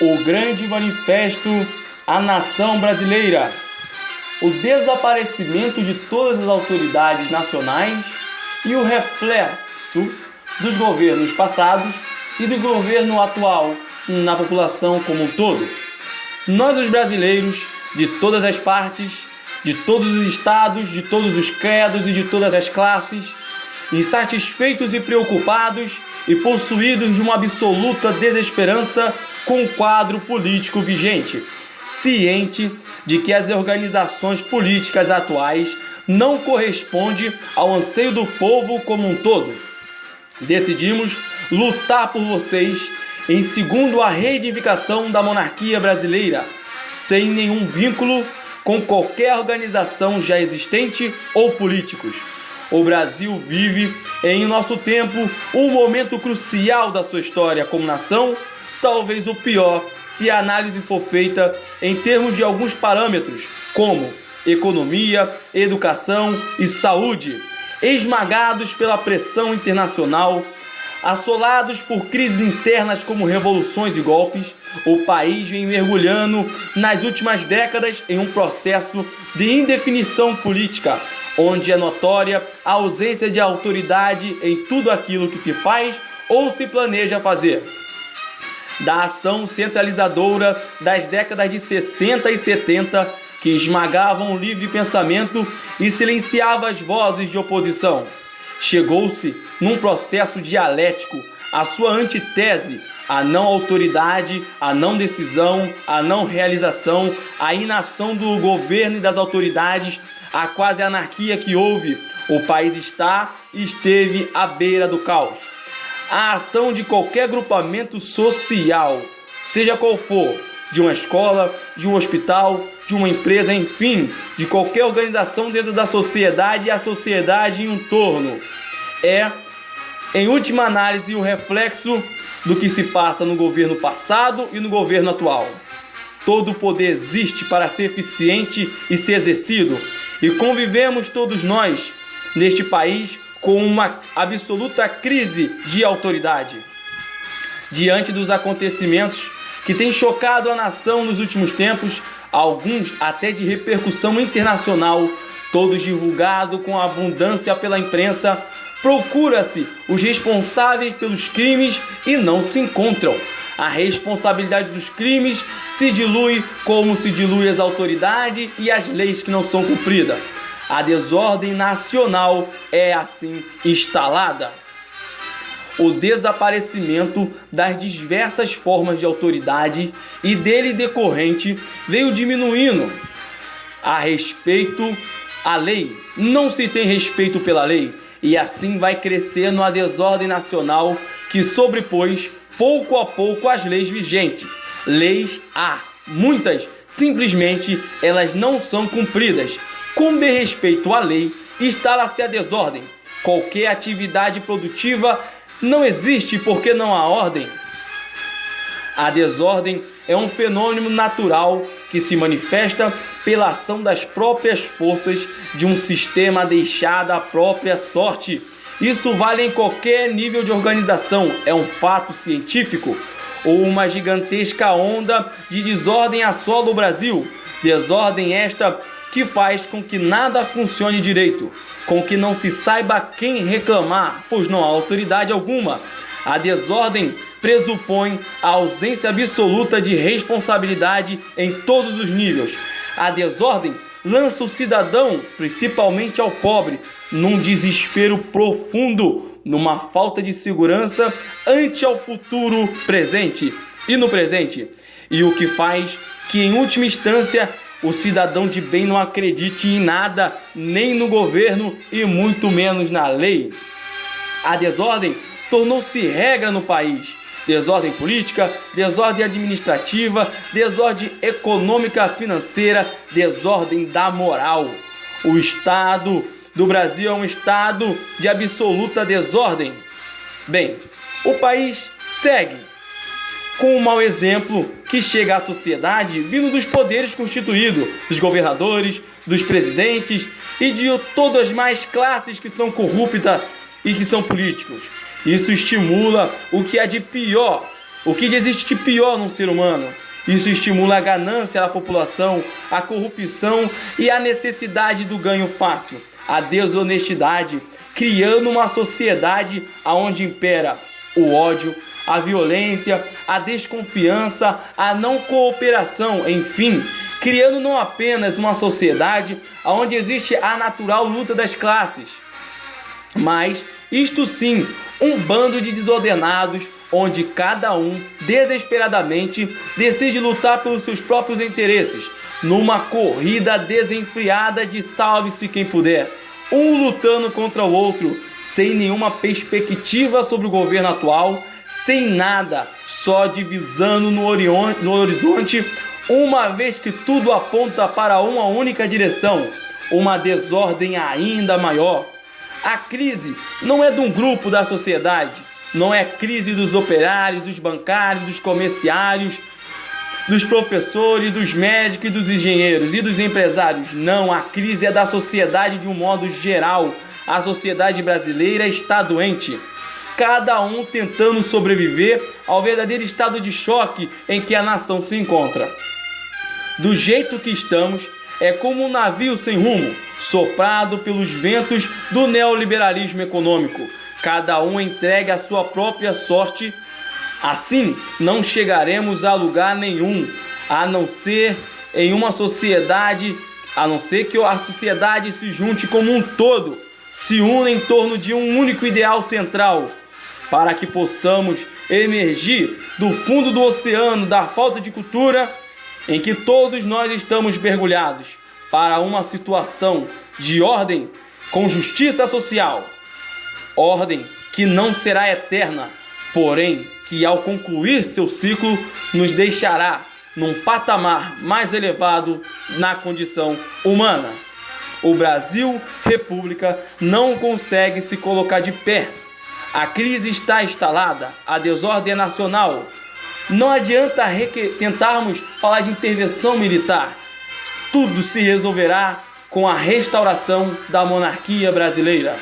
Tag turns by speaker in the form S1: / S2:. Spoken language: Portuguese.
S1: O grande manifesto à nação brasileira. O desaparecimento de todas as autoridades nacionais e o reflexo dos governos passados e do governo atual na população como um todo. Nós, os brasileiros, de todas as partes, de todos os estados, de todos os credos e de todas as classes, insatisfeitos e preocupados e possuídos de uma absoluta desesperança com o quadro político vigente, ciente de que as organizações políticas atuais não correspondem ao anseio do povo como um todo. Decidimos lutar por vocês em segundo a reedificação da monarquia brasileira, sem nenhum vínculo com qualquer organização já existente ou políticos. O Brasil vive, em nosso tempo, um momento crucial da sua história como nação, talvez o pior, se a análise for feita em termos de alguns parâmetros, como economia, educação e saúde, esmagados pela pressão internacional, assolados por crises internas como revoluções e golpes. O país vem mergulhando nas últimas décadas em um processo de indefinição política, onde é notória a ausência de autoridade em tudo aquilo que se faz ou se planeja fazer. Da ação centralizadora das décadas de 60 e 70, que esmagavam o livre pensamento e silenciava as vozes de oposição, chegou-se num processo dialético à sua antítese, a não autoridade, a não decisão, a não realização, a inação do governo e das autoridades, a quase anarquia que houve. O país está e esteve à beira do caos. A ação de qualquer agrupamento social, seja qual for, de uma escola, de um hospital, de uma empresa, enfim, de qualquer organização dentro da sociedade e a sociedade em um torno, é, em última análise, o reflexo do que se passa no governo passado e no governo atual. Todo o poder existe para ser eficiente e ser exercido, e convivemos todos nós neste país com uma absoluta crise de autoridade. Diante dos acontecimentos que têm chocado a nação nos últimos tempos, alguns até de repercussão internacional, todos divulgados com abundância pela imprensa, procura-se os responsáveis pelos crimes e não se encontram. A responsabilidade dos crimes se dilui como se dilui as autoridades e as leis que não são cumpridas. A desordem nacional é assim instalada. O desaparecimento das diversas formas de autoridade e dele decorrente veio diminuindo a respeito à lei. Não se tem respeito pela lei e assim vai crescendo a desordem nacional que sobrepôs pouco a pouco as leis vigentes. Leis há, muitas, simplesmente elas não são cumpridas. Com desrespeito à lei, instala-se a desordem. Qualquer atividade produtiva não existe porque não há ordem. A desordem é um fenômeno natural que se manifesta pela ação das próprias forças de um sistema deixado à própria sorte. Isso vale em qualquer nível de organização, é um fato científico. Ou uma gigantesca onda de desordem assola o Brasil. Desordem esta que faz com que nada funcione direito, com que não se saiba quem reclamar, pois não há autoridade alguma. A desordem pressupõe a ausência absoluta de responsabilidade em todos os níveis. A desordem lança o cidadão, principalmente ao pobre, num desespero profundo, numa falta de segurança ante ao futuro presente e no presente. E o que faz que, em última instância, o cidadão de bem não acredite em nada, nem no governo e muito menos na lei. A desordem tornou-se regra no país. Desordem política, desordem administrativa, desordem econômica, financeira, desordem da moral. O Estado do Brasil é um estado de absoluta desordem. Bem, o país segue com um mau exemplo que chega à sociedade vindo dos poderes constituídos, dos governadores, dos presidentes e de todas as mais classes que são corruptas e que são políticos. Isso estimula o que há de pior O que existe de pior num ser humano? Isso estimula a ganância da população, a corrupção e a necessidade do ganho fácil, a desonestidade, criando uma sociedade onde impera o ódio, a violência, a desconfiança, a não cooperação, enfim, criando não apenas uma sociedade onde existe a natural luta das classes, mas, isto sim, um bando de desordenados, onde cada um, desesperadamente, decide lutar pelos seus próprios interesses, numa corrida desenfreada de salve-se quem puder, um lutando contra o outro, sem nenhuma perspectiva sobre o governo atual, sem nada, só divisando no horizonte, uma vez que tudo aponta para uma única direção, uma desordem ainda maior. A crise não é de um grupo da sociedade, não é crise dos operários, dos bancários, dos comerciários, dos professores, dos médicos e dos engenheiros e dos empresários. Não, a crise é da sociedade de um modo geral. A sociedade brasileira está doente. Cada um tentando sobreviver ao verdadeiro estado de choque em que a nação se encontra. Do jeito que estamos, é como um navio sem rumo, soprado pelos ventos do neoliberalismo econômico. Cada um entregue à sua própria sorte. Assim, não chegaremos a lugar nenhum, a não ser em uma sociedade, a não ser que a sociedade se junte como um todo, se una em torno de um único ideal central, para que possamos emergir do fundo do oceano da falta de cultura em que todos nós estamos mergulhados, para uma situação de ordem com justiça social. Ordem que não será eterna, porém que ao concluir seu ciclo nos deixará num patamar mais elevado na condição humana. O Brasil, República, não consegue se colocar de pé. A crise está instalada, a desordem é nacional. Não adianta tentarmos falar de intervenção militar. Tudo se resolverá com a restauração da monarquia brasileira.